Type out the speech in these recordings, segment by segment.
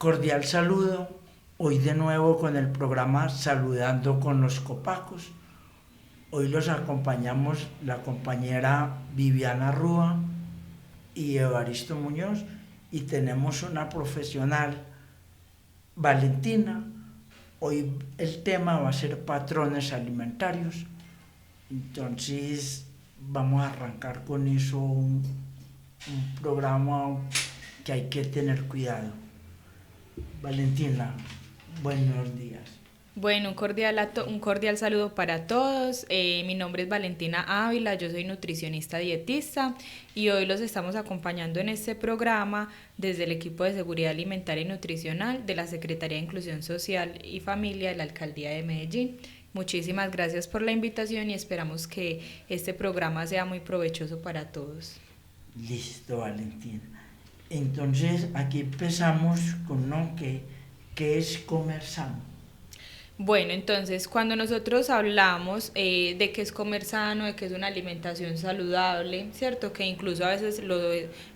Cordial saludo, hoy de nuevo con el programa Saludando con los Copacos. Hoy los acompañamos la compañera Viviana Rúa y Evaristo Muñoz y tenemos una profesional, Valentina. Hoy el tema va a ser patrones alimentarios, entonces vamos a arrancar con eso un programa que hay que tener cuidado. Valentina, buenos días. Bueno, un cordial saludo para todos. Mi nombre es Valentina Ávila, yo soy nutricionista dietista y hoy los estamos acompañando en este programa desde el equipo de seguridad alimentaria y nutricional de la Secretaría de Inclusión Social y Familia de la Alcaldía de Medellín. Muchísimas gracias por la invitación y esperamos que este programa sea muy provechoso para todos. Listo, Valentina. Entonces, aquí empezamos con ¿qué es comer sano? Bueno, entonces cuando nosotros hablamos de que es comer sano, de que es una alimentación saludable, ¿cierto? Que incluso a veces lo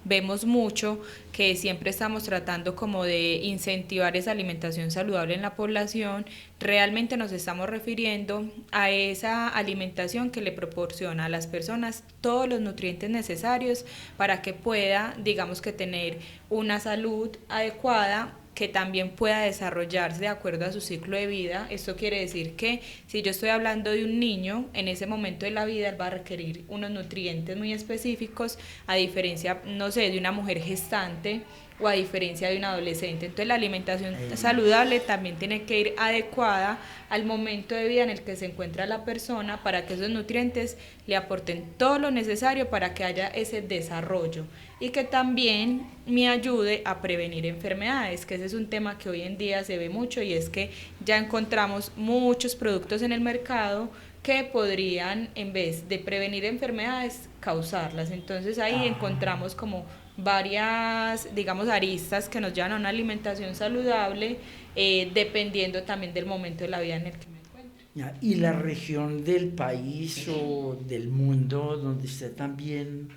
vemos mucho, que siempre estamos tratando como de incentivar esa alimentación saludable en la población, realmente nos estamos refiriendo a esa alimentación que le proporciona a las personas todos los nutrientes necesarios para que pueda, digamos que tener una salud adecuada, que también pueda desarrollarse de acuerdo a su ciclo de vida. Esto quiere decir que si yo estoy hablando de un niño, en ese momento de la vida él va a requerir unos nutrientes muy específicos, a diferencia, no sé, de una mujer gestante o a diferencia de un adolescente. Entonces la alimentación saludable también tiene que ir adecuada al momento de vida en el que se encuentra la persona para que esos nutrientes le aporten todo lo necesario para que haya ese desarrollo y que también me ayude a prevenir enfermedades, que ese es un tema que hoy en día se ve mucho y es que ya encontramos muchos productos en el mercado que podrían, en vez de prevenir enfermedades, causarlas. Entonces ahí encontramos como varias, digamos, aristas que nos llevan a una alimentación saludable, dependiendo también del momento de la vida en el que me encuentro. ¿Y la región del país o del mundo donde usted también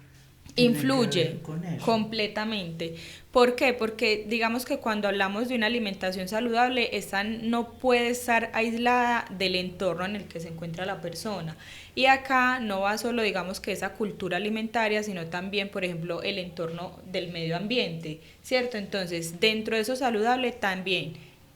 tiene que Influye ver con eso? completamente. ¿Por qué? Porque digamos que cuando hablamos de una alimentación saludable, esta no puede estar aislada del entorno en el que se encuentra la persona. Y acá no va solo, digamos que esa cultura alimentaria, sino también, por ejemplo, el entorno del medio ambiente, ¿cierto? Entonces, dentro de eso saludable también,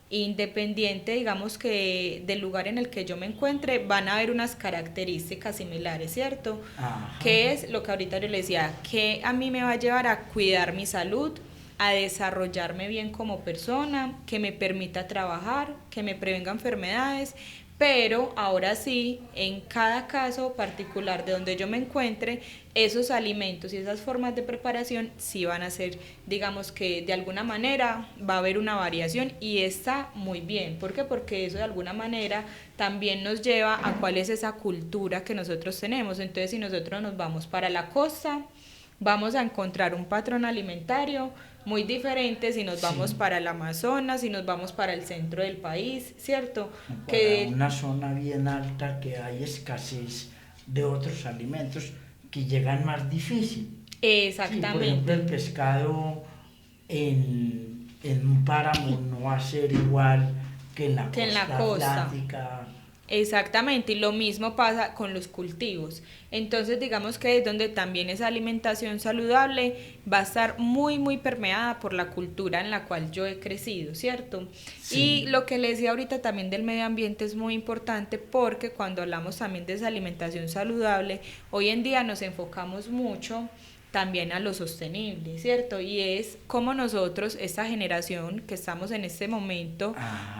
independiente, digamos que del lugar en el que yo me encuentre, van a haber unas características similares, ¿cierto? Ajá. Que es lo que ahorita yo le decía, que a mí me va a llevar a cuidar mi salud, a desarrollarme bien como persona, que me permita trabajar, que me prevenga enfermedades, pero ahora sí, en cada caso particular de donde yo me encuentre, esos alimentos y esas formas de preparación sí van a ser, digamos que de alguna manera va a haber una variación y está muy bien. ¿Por qué? Porque eso de alguna manera también nos lleva a cuál es esa cultura que nosotros tenemos. Entonces, si nosotros nos vamos para la costa, vamos a encontrar un patrón alimentario muy diferente si nos vamos para el Amazonas, si nos vamos para el centro del país, ¿cierto? Para una zona bien alta que hay escasez de otros alimentos que llegan más difícil. Exactamente. Sí, por ejemplo, el pescado en un páramo no va a ser igual que en la costa atlántica. Exactamente, y lo mismo pasa con los cultivos. Entonces, digamos que es donde también esa alimentación saludable va a estar muy, muy permeada por la cultura en la cual yo he crecido, ¿cierto? Sí. Y lo que les decía ahorita también del medio ambiente es muy importante porque cuando hablamos también de esa alimentación saludable, hoy en día nos enfocamos mucho también a lo sostenible, ¿cierto? Y es cómo nosotros, esta generación que estamos en este momento,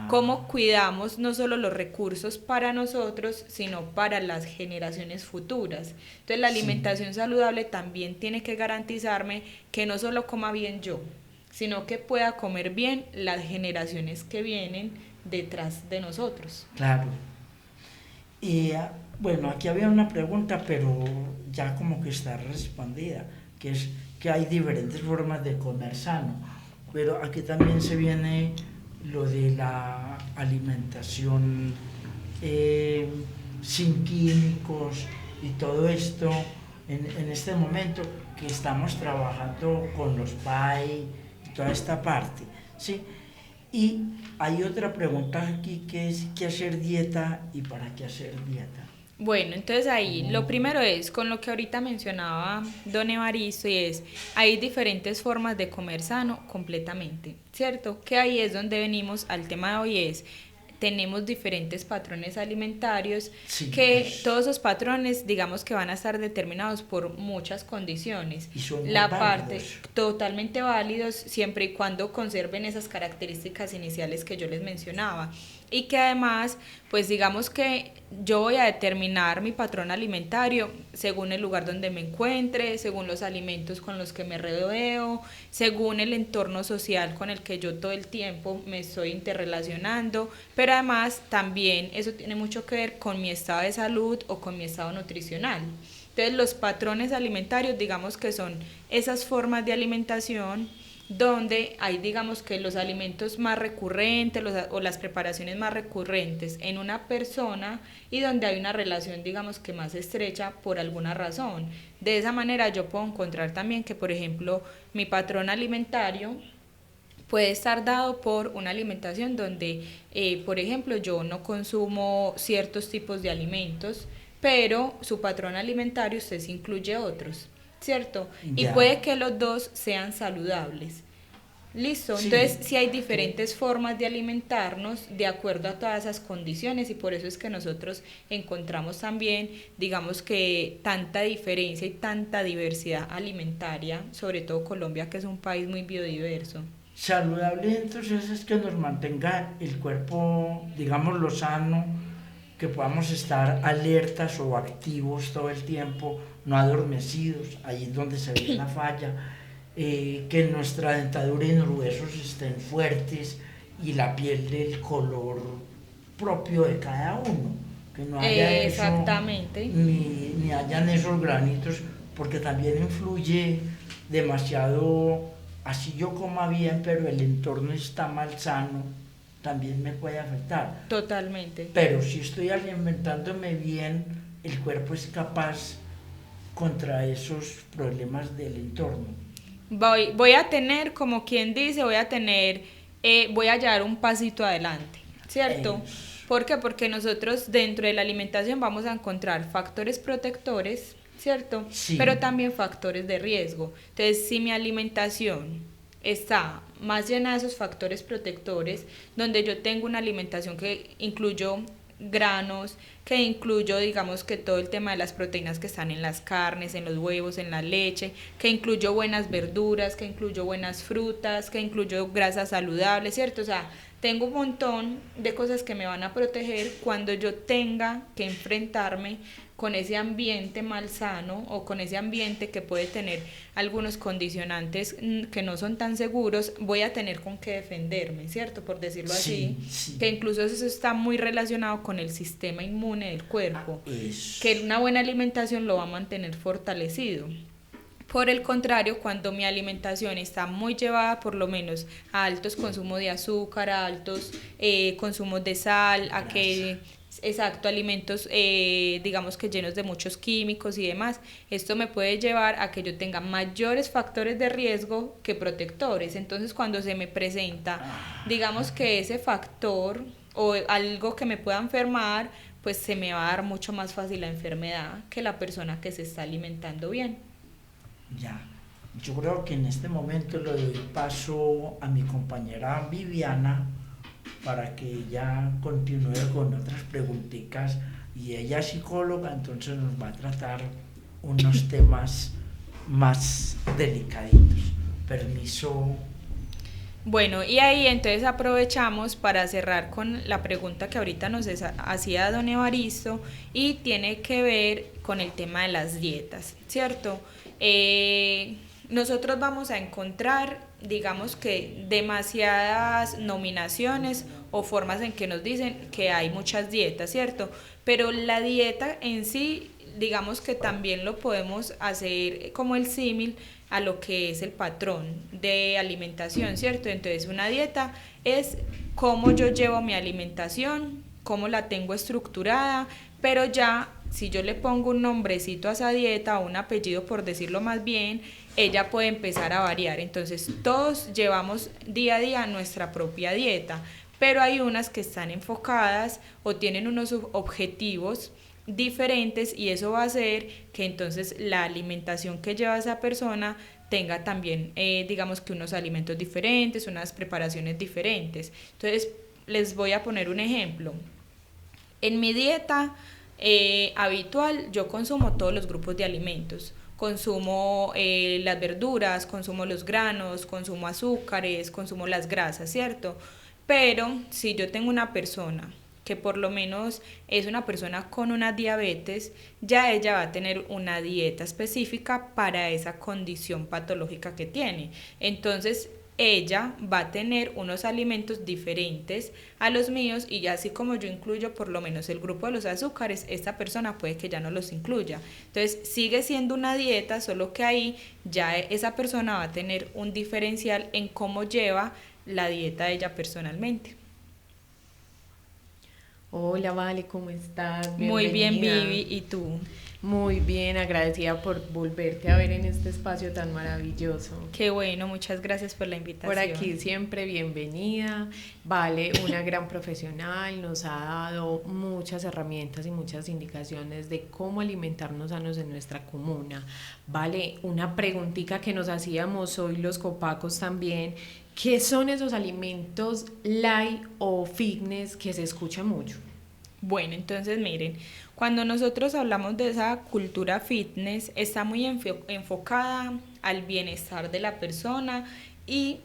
cómo cuidamos no solo los recursos para nosotros, sino para las generaciones futuras. Entonces la alimentación saludable también tiene que garantizarme que no solo coma bien yo, sino que pueda comer bien las generaciones que vienen detrás de nosotros. Claro. Y bueno, aquí había una pregunta, pero ya como que está respondida, que es que hay diferentes formas de comer sano, pero aquí también se viene lo de la alimentación sin químicos y todo esto en este momento que estamos trabajando con los PAI y toda esta parte, ¿sí? Y hay otra pregunta aquí que es ¿qué hacer dieta y para qué hacer dieta? Bueno, entonces ahí lo primero es con lo que ahorita mencionaba don Evaristo y es, hay diferentes formas de comer sano completamente, ¿cierto? Que ahí es donde venimos al tema de hoy es, tenemos diferentes patrones alimentarios Sí, que todos esos patrones digamos que van a estar determinados por muchas condiciones. y son muy La parte válidos. totalmente válidos siempre y cuando conserven esas características iniciales que yo les mencionaba y que además pues digamos que yo voy a determinar mi patrón alimentario según el lugar donde me encuentre, según los alimentos con los que me rodeo, según el entorno social con el que yo todo el tiempo me estoy interrelacionando, pero además también eso tiene mucho que ver con mi estado de salud o con mi estado nutricional. Entonces los patrones alimentarios digamos que son esas formas de alimentación donde hay digamos que los alimentos más recurrentes o las preparaciones más recurrentes en una persona y donde hay una relación digamos que más estrecha por alguna razón. De esa manera yo puedo encontrar también que por ejemplo mi patrón alimentario puede estar dado por una alimentación donde por ejemplo yo no consumo ciertos tipos de alimentos pero su patrón alimentario usted se incluye otros, ¿cierto? Y Ya, puede que los dos sean saludables. Listo, entonces sí, sí hay que diferentes formas de alimentarnos de acuerdo a todas esas condiciones y por eso es que nosotros encontramos también, digamos que tanta diferencia y tanta diversidad alimentaria, sobre todo Colombia que es un país muy biodiverso. saludable entonces es que nos mantenga el cuerpo, digamos, lo sano, que podamos estar alertas o activos todo el tiempo, no adormecidos, ahí es donde se ve la falla, que nuestra dentadura y los huesos estén fuertes y la piel del color propio de cada uno, que no haya eso, Exactamente. ni hayan esos granitos, porque también influye demasiado, así yo coma bien, pero el entorno está mal sano, también me puede afectar. Totalmente. Pero si estoy alimentándome bien, el cuerpo es capaz contra esos problemas del entorno. Voy a tener, como quien dice, voy a llevar un pasito adelante, ¿cierto? Es- ¿Por qué? Porque nosotros dentro de la alimentación vamos a encontrar factores protectores, ¿cierto? sí, Pero también factores de riesgo. Entonces, si mi alimentación está más llena de esos factores protectores, donde yo tengo una alimentación que incluyo granos, que incluyo, digamos que todo el tema de las proteínas que están en las carnes, en los huevos, en la leche, que incluyo buenas verduras, que incluyo buenas frutas, que incluyo grasas saludables, ¿cierto? O sea, tengo un montón de cosas que me van a proteger cuando yo tenga que enfrentarme con ese ambiente malsano o con ese ambiente que puede tener algunos condicionantes que no son tan seguros, voy a tener con qué defenderme, ¿cierto? Por decirlo así, sí, sí. que incluso eso está muy relacionado con el sistema inmune del cuerpo, que Es, una buena alimentación lo va a mantener fortalecido. Por el contrario, cuando mi alimentación está muy llevada por lo menos a altos consumos de azúcar, a altos consumos de sal, a grasa. que, exacto, alimentos digamos que llenos de muchos químicos y demás, esto me puede llevar a que yo tenga mayores factores de riesgo que protectores. Entonces cuando se me presenta, digamos que ese factor o algo que me pueda enfermar, pues se me va a dar mucho más fácil la enfermedad que la persona que se está alimentando bien. Ya, yo creo que en este momento le doy paso a mi compañera Viviana para que ella continúe con otras preguntitas y ella es psicóloga, entonces nos va a tratar unos temas más delicaditos. Permiso. Bueno, y ahí entonces aprovechamos para cerrar con la pregunta que ahorita hacía don Evaristo y tiene que ver con el tema de las dietas, ¿cierto? Nosotros vamos a encontrar, digamos que demasiadas nominaciones o formas en que nos dicen que hay muchas dietas, ¿cierto? Pero la dieta en sí, digamos que también lo podemos hacer como el símil a lo que es el patrón de alimentación, ¿cierto? Entonces una dieta es cómo yo llevo mi alimentación, cómo la tengo estructurada, pero ya si yo le pongo un nombrecito a esa dieta o un apellido por decirlo más bien, ella puede empezar a variar. Entonces todos llevamos día a día nuestra propia dieta, pero hay unas que están enfocadas o tienen unos objetivos diferentes y eso va a hacer que entonces la alimentación que lleva esa persona tenga también, digamos que unos alimentos diferentes, unas preparaciones diferentes. Entonces, les voy a poner un ejemplo. En mi dieta habitual, yo consumo todos los grupos de alimentos. Consumo las verduras, consumo los granos, consumo azúcares, consumo las grasas, ¿cierto? Pero si yo tengo una persona que por lo menos es una persona con una diabetes, ya ella va a tener una dieta específica para esa condición patológica que tiene. Entonces, ella va a tener unos alimentos diferentes a los míos y ya así como yo incluyo por lo menos el grupo de los azúcares, esta persona puede que ya no los incluya. Entonces, sigue siendo una dieta, solo que ahí ya esa persona va a tener un diferencial en cómo lleva la dieta de ella personalmente. Hola, Vale, ¿cómo estás? Muy bien, Bienvenida. Vivi, ¿y tú? Muy bien, agradecida por volverte a ver en este espacio tan maravilloso. Qué bueno, muchas gracias por la invitación. Por aquí siempre bienvenida. Vale, una gran profesional, nos ha dado muchas herramientas y muchas indicaciones de cómo alimentarnos sanos en nuestra comuna. Vale, una preguntita que nos hacíamos hoy los copacos también. ¿Qué son esos alimentos light o fitness que se escucha mucho? Bueno, entonces miren, cuando nosotros hablamos de esa cultura fitness, está muy enfocada al bienestar de la persona y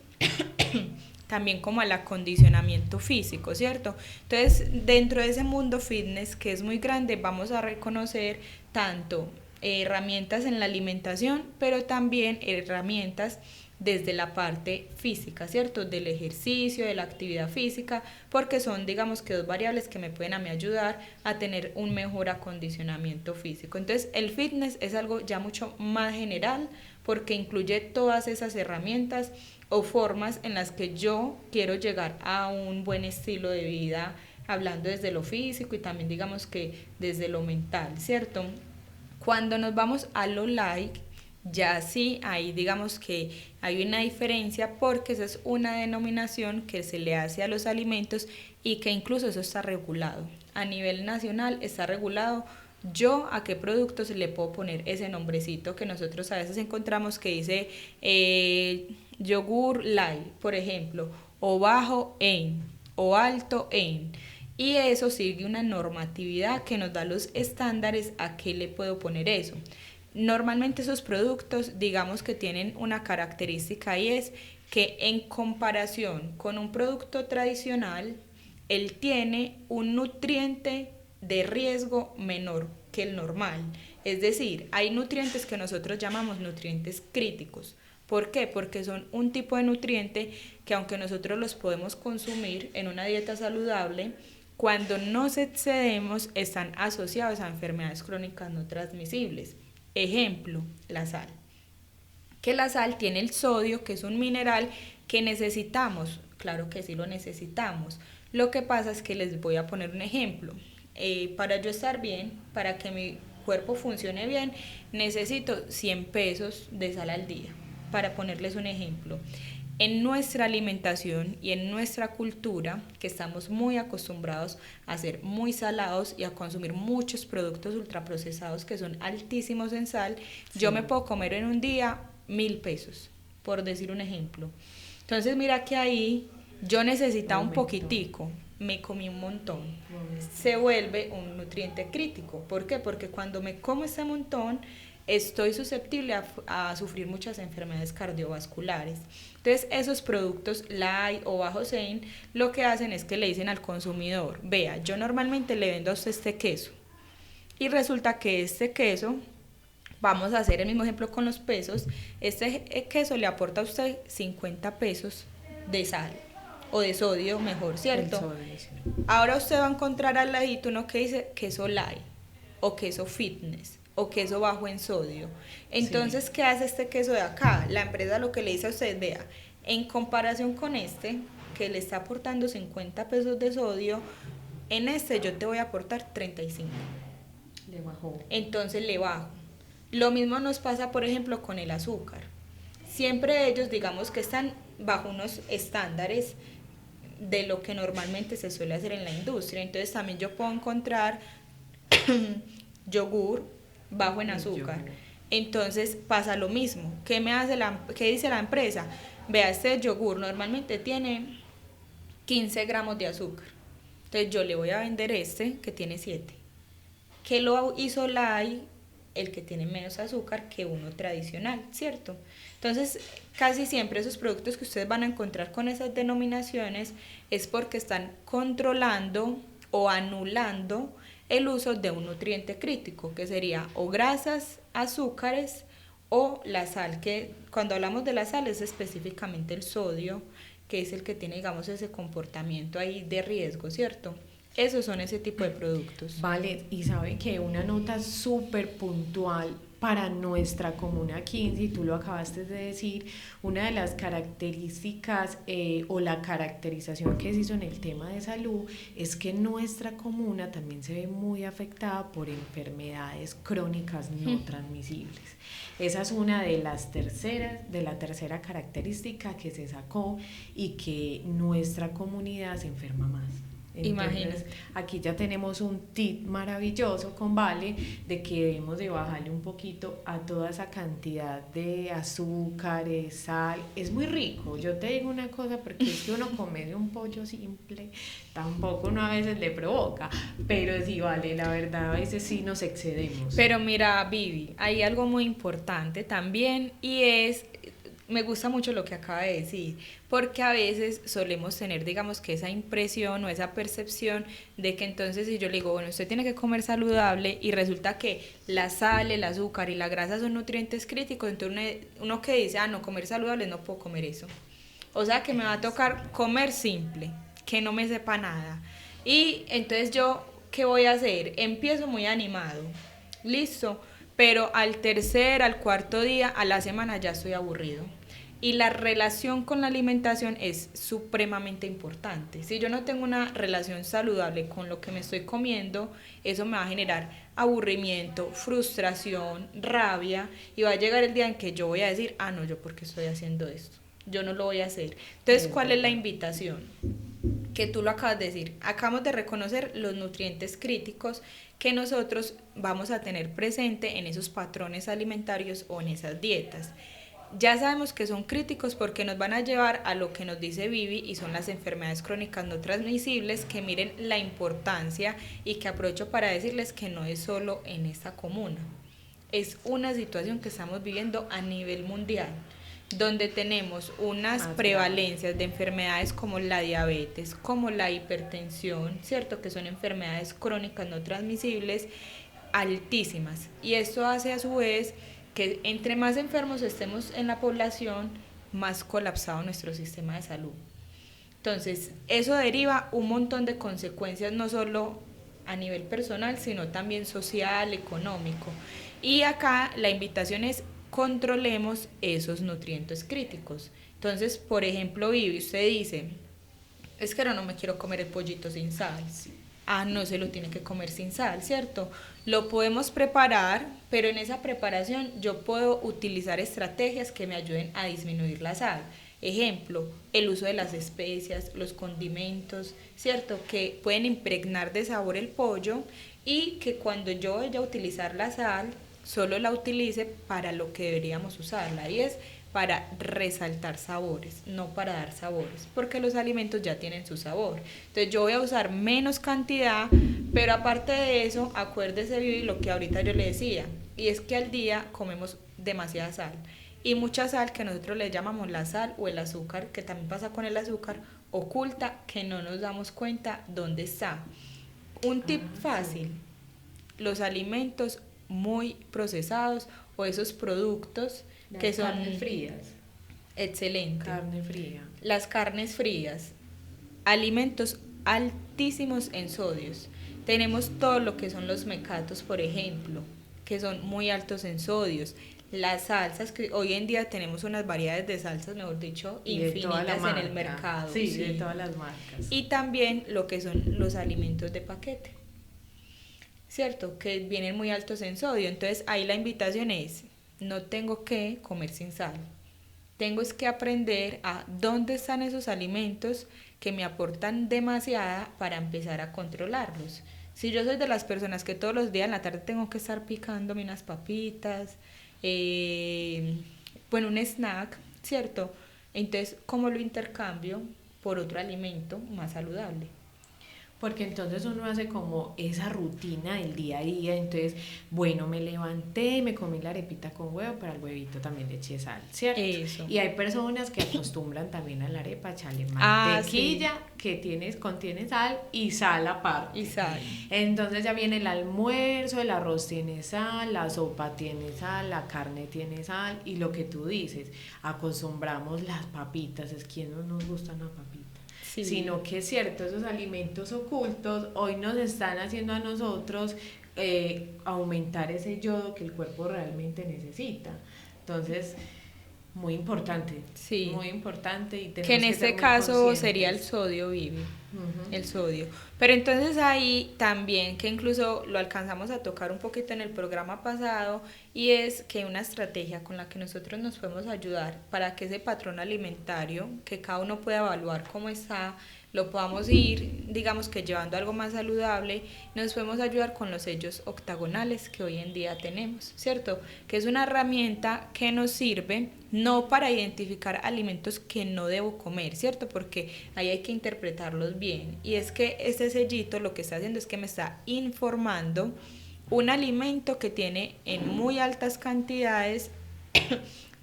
también como al acondicionamiento físico, ¿cierto? Entonces, dentro de ese mundo fitness que es muy grande, vamos a reconocer tanto herramientas en la alimentación, pero también herramientas desde la parte física, ¿cierto? Del ejercicio, de la actividad física, porque son, digamos que dos variables que me pueden a mí ayudar a tener un mejor acondicionamiento físico. Entonces, el fitness es algo ya mucho más general porque incluye todas esas herramientas o formas en las que yo quiero llegar a un buen estilo de vida, hablando desde lo físico y también digamos que desde lo mental, ¿cierto? Cuando nos vamos a lo light, ya sí, ahí digamos que hay una diferencia porque esa es una denominación que se le hace a los alimentos y que incluso eso está regulado. A nivel nacional está regulado yo a qué productos le puedo poner ese nombrecito que nosotros a veces encontramos que dice yogur light, por ejemplo, o bajo en, o alto en. Y eso sigue una normatividad que nos da los estándares a qué le puedo poner eso. Normalmente esos productos, digamos que tienen una característica y es que en comparación con un producto tradicional, él tiene un nutriente de riesgo menor que el normal. Es decir, hay nutrientes que nosotros llamamos nutrientes críticos. ¿Por qué? Porque son un tipo de nutriente que aunque nosotros los podemos consumir en una dieta saludable, cuando nos excedemos están asociados a enfermedades crónicas no transmisibles. Ejemplo, la sal. Que la sal tiene el sodio, que es un mineral que necesitamos. Claro que sí lo necesitamos. Lo que pasa es que les voy a poner un ejemplo. Para yo estar bien, para que mi cuerpo funcione bien, necesito 100 pesos de sal al día. Para ponerles un ejemplo. En nuestra alimentación y en nuestra cultura, que estamos muy acostumbrados a ser muy salados y a consumir muchos productos ultraprocesados que son altísimos en sal, sí. Yo me puedo comer en un día 1.000 pesos, por decir un ejemplo. Entonces mira que ahí yo necesitaba un poquitico, me comí un montón. Se vuelve un nutriente crítico. ¿Por qué? Porque cuando me como ese montón, estoy susceptible a sufrir muchas enfermedades cardiovasculares. Entonces, esos productos light o bajos en, lo que hacen es que le dicen al consumidor, vea, yo normalmente le vendo a usted este queso, y resulta que este queso, vamos a hacer el mismo ejemplo con los pesos, este queso le aporta a usted 50 pesos de sal, o de sodio mejor, ¿cierto? Sodio, sí. Ahora usted va a encontrar al ladito uno que dice queso light, o queso fitness, o queso bajo en sodio. Entonces, sí. ¿Qué hace este queso de acá? La empresa lo que le dice a usted, vea, en comparación con este, que le está aportando 50 pesos de sodio, en este yo te voy a aportar 35. Le bajó. Entonces le bajo. Lo mismo nos pasa, por ejemplo, con el azúcar. Siempre ellos, digamos que están bajo unos estándares de lo que normalmente se suele hacer en la industria. Entonces también yo puedo encontrar yogur bajo en azúcar. Entonces pasa lo mismo. ¿Qué dice la empresa? Vea, este yogur normalmente tiene 15 gramos de azúcar. Entonces yo le voy a vender este que tiene 7. ¿Qué lo hizo Lai? El que tiene menos azúcar que uno tradicional, ¿cierto? Entonces, casi siempre esos productos que ustedes van a encontrar con esas denominaciones es porque están controlando o anulando el uso de un nutriente crítico, que sería o grasas, azúcares o la sal, que cuando hablamos de la sal es específicamente el sodio, que es el que tiene, digamos, ese comportamiento ahí de riesgo, ¿cierto? Esos son ese tipo de productos. Vale, y sabe que una nota súper puntual para nuestra comuna 15, y tú lo acabaste de decir, una de las características o la caracterización que se hizo en el tema de salud es que nuestra comuna también se ve muy afectada por enfermedades crónicas no transmisibles. Esa es una de la tercera característica que se sacó y que nuestra comunidad se enferma más. Entonces, aquí ya tenemos un tip maravilloso con Vale de que debemos de bajarle un poquito a toda esa cantidad de azúcares, sal. Es muy rico, yo te digo una cosa, porque es que uno comer un pollo simple tampoco uno a veces le provoca, pero sí, Vale, la verdad a veces sí nos excedemos. Pero mira, Vivi, hay algo muy importante también, y es, me gusta mucho lo que acaba de decir, porque a veces solemos tener, digamos, que esa impresión o esa percepción de que entonces si yo le digo, bueno, usted tiene que comer saludable, y resulta que la sal, el azúcar y la grasa son nutrientes críticos, entonces uno que dice, no, comer saludable, no puedo comer eso. O sea que me va a tocar comer simple, que no me sepa nada. Y entonces yo, ¿qué voy a hacer? Empiezo muy animado, listo, pero al tercer, al cuarto día, a la semana ya estoy aburrido. Y la relación con la alimentación es supremamente importante. Si yo no tengo una relación saludable con lo que me estoy comiendo, eso me va a generar aburrimiento, frustración, rabia, y va a llegar el día en que yo voy a decir, no, yo por qué estoy haciendo esto, yo no lo voy a hacer. Entonces, ¿cuál es la invitación? Que tú lo acabas de decir, acabamos de reconocer los nutrientes críticos que nosotros vamos a tener presente en esos patrones alimentarios o en esas dietas. Ya sabemos que son críticos porque nos van a llevar a lo que nos dice Vivi, y son las enfermedades crónicas no transmisibles, que miren la importancia, y que aprovecho para decirles que no es solo en esta comuna, es una situación que estamos viviendo a nivel mundial, donde tenemos unas prevalencias de enfermedades como la diabetes, como la hipertensión, ¿cierto? Que son enfermedades crónicas no transmisibles altísimas, y esto hace a su vez que entre más enfermos estemos en la población, más colapsado nuestro sistema de salud. Entonces, eso deriva un montón de consecuencias, no solo a nivel personal, sino también social, económico. Y acá la invitación es, controlemos esos nutrientes críticos. Entonces, por ejemplo, Vivi, usted dice, es que no me quiero comer el pollito sin sal. No se lo tiene que comer sin sal, ¿cierto? Lo podemos preparar, pero en esa preparación yo puedo utilizar estrategias que me ayuden a disminuir la sal. Ejemplo, el uso de las especias, los condimentos, ¿cierto? Que pueden impregnar de sabor el pollo, y que cuando yo vaya a utilizar la sal, solo la utilice para lo que deberíamos usarla, y es para resaltar sabores, no para dar sabores, porque los alimentos ya tienen su sabor. Entonces yo voy a usar menos cantidad, pero aparte de eso, acuérdese, Vivi, lo que ahorita yo le decía, y es que al día comemos demasiada sal, y mucha sal que nosotros le llamamos la sal o el azúcar, que también pasa con el azúcar, oculta, que no nos damos cuenta dónde está. Un tip fácil, los alimentos muy procesados o esos productos que son carnes frías. Excelente. Carne fría. Las carnes frías, alimentos altísimos en sodios. Tenemos todo lo que son los mecatos, por ejemplo, que son muy altos en sodios. Las salsas, que hoy en día tenemos unas variedades de salsas, mejor dicho, infinitas en el mercado. Sí, de todas las marcas. Y también lo que son los alimentos de paquete. ¿cierto? Que vienen muy altos en sodio. Entonces ahí la invitación es, no tengo que comer sin sal. Tengo es que aprender a dónde están esos alimentos que me aportan demasiada para empezar a controlarlos. Si yo soy de las personas que todos los días en la tarde tengo que estar picándome unas papitas, bueno, un snack, ¿cierto? Entonces, ¿cómo lo intercambio por otro alimento más saludable? Porque entonces uno hace como esa rutina del día a día, entonces, bueno, me levanté, me comí la arepita con huevo, pero al huevito también le eché sal, ¿cierto? Eso. Y hay personas que acostumbran también a la arepa echarle Ah, mantequilla, sí. que contiene sal y sal aparte. Y sal. Entonces ya viene el almuerzo, el arroz tiene sal, la sopa tiene sal, la carne tiene sal, y lo que tú dices, acostumbramos las papitas, es que no nos gusta una papita. Sí. Sino que es cierto, esos alimentos ocultos hoy nos están haciendo a nosotros aumentar ese yodo que el cuerpo realmente necesita. Entonces, muy importante, Sí. muy importante. Y tenemos Que en ser este muy caso sería el conscientes. sodio, Vivi. Ujú. El sodio. Pero entonces ahí también, que incluso lo alcanzamos a tocar un poquito en el programa pasado, y es que una estrategia con la que nosotros nos podemos ayudar para que ese patrón alimentario, que cada uno pueda evaluar cómo está, lo podamos ir, digamos que llevando algo más saludable, nos podemos ayudar con los sellos octagonales que hoy en día tenemos, ¿cierto? Que es una herramienta que nos sirve no para identificar alimentos que no debo comer, ¿cierto? Porque ahí hay que interpretarlos bien. Y es que este sellito lo que está haciendo es que me está informando un alimento que tiene en muy altas cantidades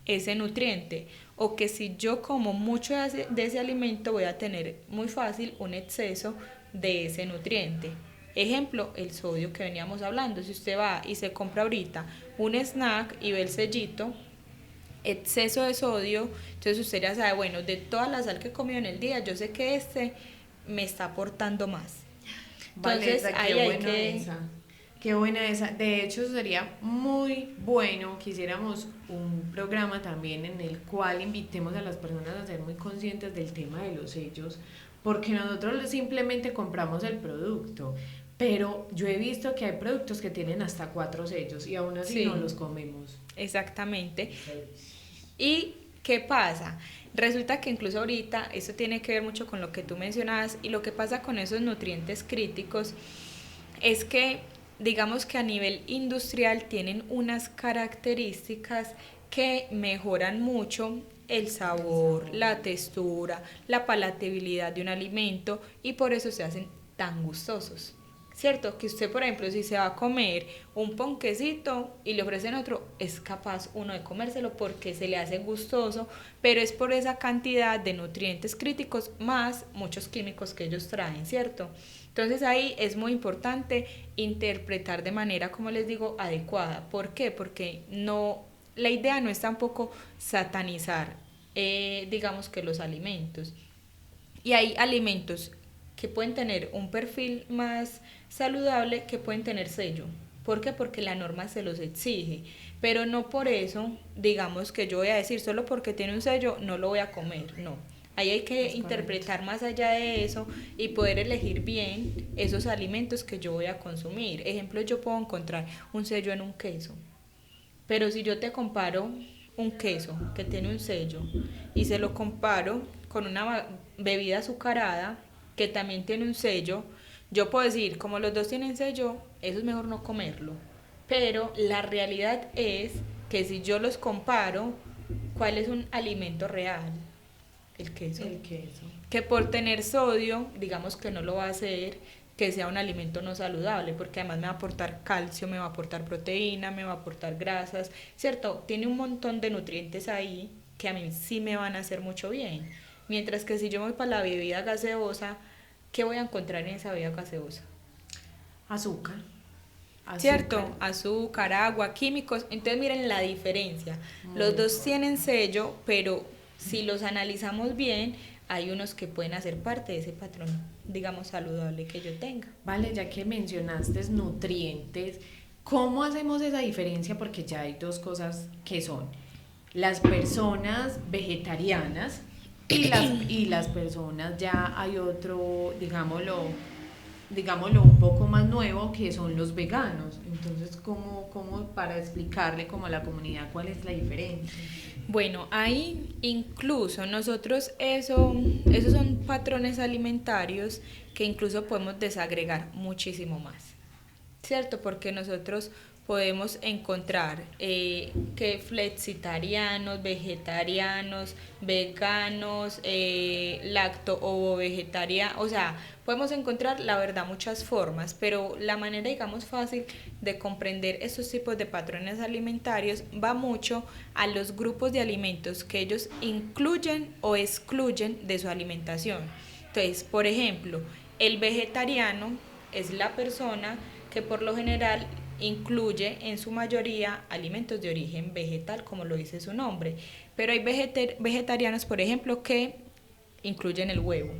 ese nutriente, o que si yo como mucho de ese alimento voy a tener muy fácil un exceso de ese nutriente. Ejemplo, el sodio que veníamos hablando. Si usted va y se compra ahorita un snack y ve el sellito, exceso de sodio, entonces usted ya sabe, bueno, de toda la sal que he comido en el día, yo sé que este me está aportando más. Entonces Valesa, ahí qué hay buena que... esa. Qué buena esa. De hecho, sería muy bueno que hiciéramos un programa también en el cual invitemos a las personas a ser muy conscientes del tema de los sellos, porque nosotros simplemente compramos el producto, pero yo he visto que hay productos que tienen hasta 4 sellos y aún así no Sí, los comemos. exactamente. ¿Y qué pasa? Resulta que incluso ahorita, eso tiene que ver mucho con lo que tú mencionabas, y lo que pasa con esos nutrientes críticos es que, digamos que a nivel industrial tienen unas características que mejoran mucho el sabor, la textura, la palatabilidad de un alimento, y por eso se hacen tan gustosos. ¿Cierto? Que usted, por ejemplo, si se va a comer un ponquecito y le ofrecen otro, es capaz uno de comérselo porque se le hace gustoso, pero es por esa cantidad de nutrientes críticos más muchos químicos que ellos traen, ¿cierto? Entonces ahí es muy importante interpretar de manera, como les digo, adecuada. ¿Por qué? Porque no, la idea no es tampoco satanizar, digamos que los alimentos. Y hay alimentos que pueden tener un perfil más saludable, que pueden tener sello. ¿Por qué? Porque la norma se los exige. Pero no por eso, digamos que yo voy a decir, solo porque tiene un sello, no lo voy a comer. No. Ahí hay que interpretar más allá de eso y poder elegir bien esos alimentos que yo voy a consumir. Ejemplo, yo puedo encontrar un sello en un queso, pero si yo te comparo un queso que tiene un sello y se lo comparo con una bebida azucarada que también tiene un sello, yo puedo decir, como los dos tienen sello, eso es mejor no comerlo. Pero la realidad es que si yo los comparo, ¿cuál es un alimento real? El queso. El queso. Que por tener sodio, digamos que no lo va a hacer que sea un alimento no saludable, porque además me va a aportar calcio, me va a aportar proteína, me va a aportar grasas, ¿cierto? Tiene un montón de nutrientes ahí que a mí sí me van a hacer mucho bien. Mientras que si yo me voy para la bebida gaseosa, ¿qué voy a encontrar en esa bebida gaseosa? Azúcar. ¿Cierto? Azúcar, agua, químicos. Entonces miren la diferencia. Los dos tienen sello, pero si los analizamos bien, hay unos que pueden hacer parte de ese patrón, digamos, saludable que yo tenga. Vale, ya que mencionaste nutrientes, ¿cómo hacemos esa diferencia? Porque ya hay dos cosas que son las personas vegetarianas y las personas, ya hay otro, digámoslo, digámoslo, un poco más nuevo, que son los veganos. Entonces, ¿cómo para explicarle como a la comunidad cuál es la diferencia? Bueno, ahí incluso nosotros esos son patrones alimentarios que incluso podemos desagregar muchísimo más, ¿cierto? Porque nosotros podemos encontrar que flexitarianos, vegetarianos, veganos, lacto o vegetarianos, o sea, podemos encontrar la verdad muchas formas, pero la manera, digamos, fácil de comprender estos tipos de patrones alimentarios va mucho a los grupos de alimentos que ellos incluyen o excluyen de su alimentación. Entonces, por ejemplo, el vegetariano es la persona que por lo general incluye en su mayoría alimentos de origen vegetal, como lo dice su nombre, pero hay vegetarianos, por ejemplo, que incluyen el huevo,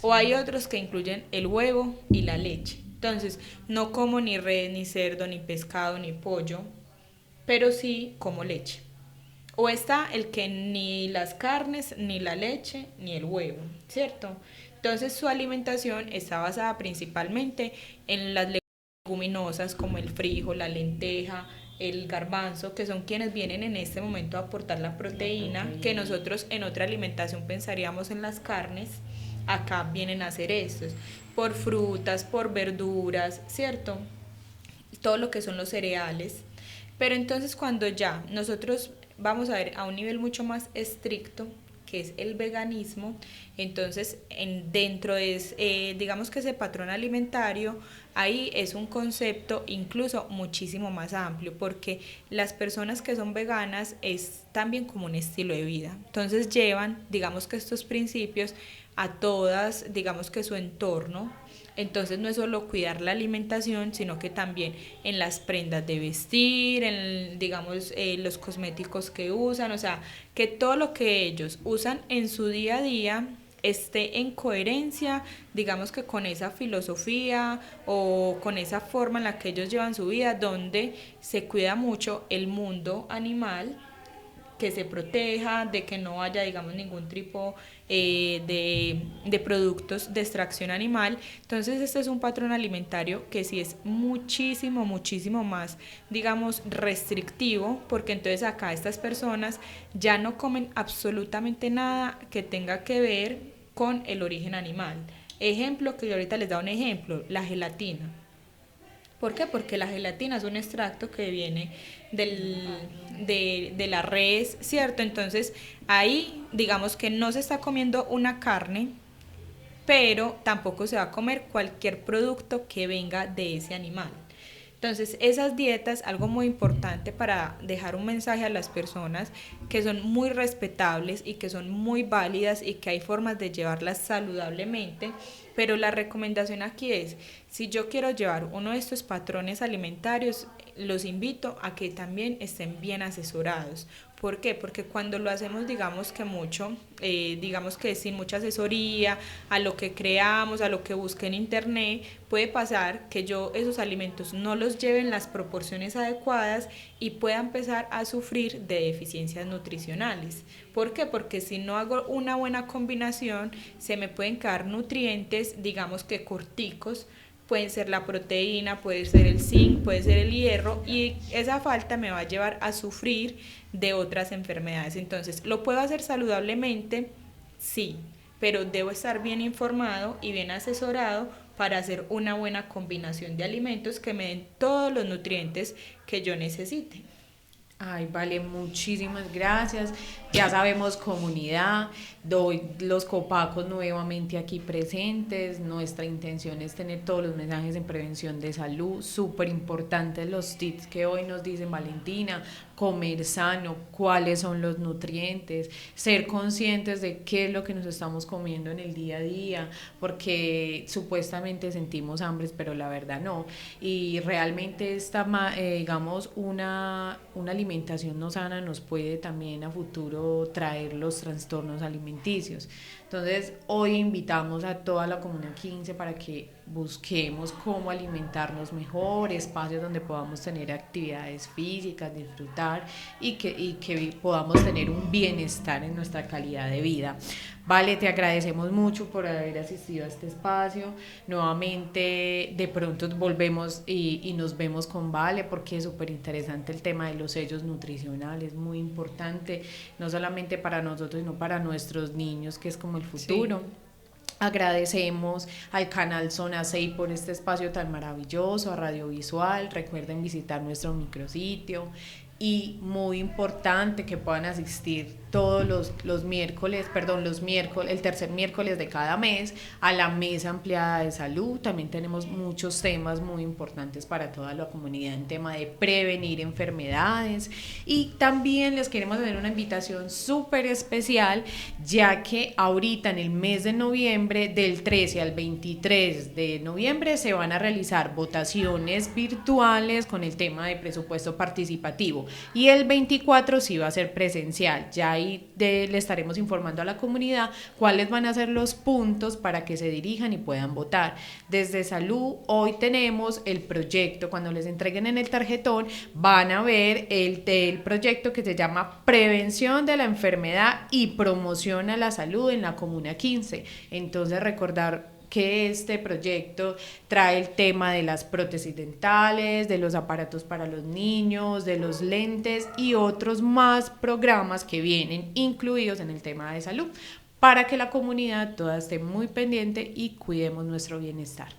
o hay otros que incluyen el huevo y la leche. Entonces, no como ni res, ni cerdo, ni pescado, ni pollo, pero sí como leche. O está el que ni las carnes, ni la leche, ni el huevo, ¿cierto? Entonces su alimentación está basada principalmente en las leguminosas como el frijol, la lenteja, el garbanzo, que son quienes vienen en este momento a aportar la proteína, que nosotros en otra alimentación pensaríamos en las carnes, acá vienen a hacer estos, por frutas, por verduras, ¿cierto? Todo lo que son los cereales. Pero entonces cuando ya nosotros vamos a ver a un nivel mucho más estricto, que es el veganismo, entonces dentro de digamos que ese patrón alimentario, ahí es un concepto incluso muchísimo más amplio, porque las personas que son veganas es también como un estilo de vida. Entonces llevan, digamos que estos principios a todas, digamos que su entorno. Entonces no es solo cuidar la alimentación, sino que también en las prendas de vestir, en, digamos, los cosméticos que usan, o sea, que todo lo que ellos usan en su día a día esté en coherencia, digamos que con esa filosofía o con esa forma en la que ellos llevan su vida, donde se cuida mucho el mundo animal, que se proteja, de que no haya, digamos, ningún tipo de productos de extracción animal. Entonces, este es un patrón alimentario que sí es muchísimo, muchísimo más, digamos, restrictivo, porque entonces acá estas personas ya no comen absolutamente nada que tenga que ver con el origen animal. Ejemplo, que yo ahorita les da un ejemplo, la gelatina. ¿Por qué? Porque la gelatina es un extracto que viene de la res, ¿cierto? Entonces ahí digamos que no se está comiendo una carne, pero tampoco se va a comer cualquier producto que venga de ese animal. Entonces, esas dietas, algo muy importante para dejar un mensaje a las personas que son muy respetables y que son muy válidas y que hay formas de llevarlas saludablemente, pero la recomendación aquí es, si yo quiero llevar uno de estos patrones alimentarios, los invito a que también estén bien asesorados. ¿Por qué? Porque cuando lo hacemos, digamos que mucho, digamos que sin mucha asesoría, a lo que creamos, a lo que busque en internet, puede pasar que yo esos alimentos no los lleve en las proporciones adecuadas y pueda empezar a sufrir de deficiencias nutricionales. ¿Por qué? Porque si no hago una buena combinación, se me pueden quedar nutrientes, digamos que corticos, pueden ser la proteína, puede ser el zinc, puede ser el hierro, y esa falta me va a llevar a sufrir de otras enfermedades. Entonces, ¿lo puedo hacer saludablemente? Sí, pero debo estar bien informado y bien asesorado para hacer una buena combinación de alimentos que me den todos los nutrientes que yo necesite. Ay, vale, muchísimas gracias. Ya sabemos, comunidad, doy los copacos nuevamente aquí presentes. Nuestra intención es tener todos los mensajes en prevención de salud. Súper importantes los tips que hoy nos dicen Valentina, comer sano, cuáles son los nutrientes, ser conscientes de qué es lo que nos estamos comiendo en el día a día, porque supuestamente sentimos hambre, pero la verdad no. Y realmente esta, digamos, una alimentación no sana nos puede también a futuro traer los trastornos alimenticios. Entonces, hoy invitamos a toda la Comuna 15 para que busquemos cómo alimentarnos mejor, espacios donde podamos tener actividades físicas, disfrutar y que podamos tener un bienestar en nuestra calidad de vida. Vale, te agradecemos mucho por haber asistido a este espacio. Nuevamente, de pronto volvemos y nos vemos con Vale, porque es súper interesante el tema de los sellos nutricionales, muy importante, no solamente para nosotros, sino para nuestros niños, que es como el futuro. Sí. Agradecemos al canal Zona 6 por este espacio tan maravilloso, a Radiovisual. Recuerden visitar nuestro micrositio y muy importante que puedan asistir todos los miércoles, el tercer miércoles de cada mes a la mesa ampliada de salud. También tenemos muchos temas muy importantes para toda la comunidad en tema de prevenir enfermedades, y también les queremos hacer una invitación súper especial, ya que ahorita en el mes de noviembre, del 13 al 23 de noviembre, se van a realizar votaciones virtuales con el tema de presupuesto participativo, y el 24 sí va a ser presencial. Ya ahí le estaremos informando a la comunidad cuáles van a ser los puntos para que se dirijan y puedan votar. Desde Salud hoy tenemos el proyecto, cuando les entreguen en el tarjetón van a ver el proyecto que se llama Prevención de la Enfermedad y Promoción a la Salud en la Comuna 15. Entonces recordar que este proyecto trae el tema de las prótesis dentales, de los aparatos para los niños, de los lentes y otros más programas que vienen incluidos en el tema de salud, para que la comunidad toda esté muy pendiente y cuidemos nuestro bienestar.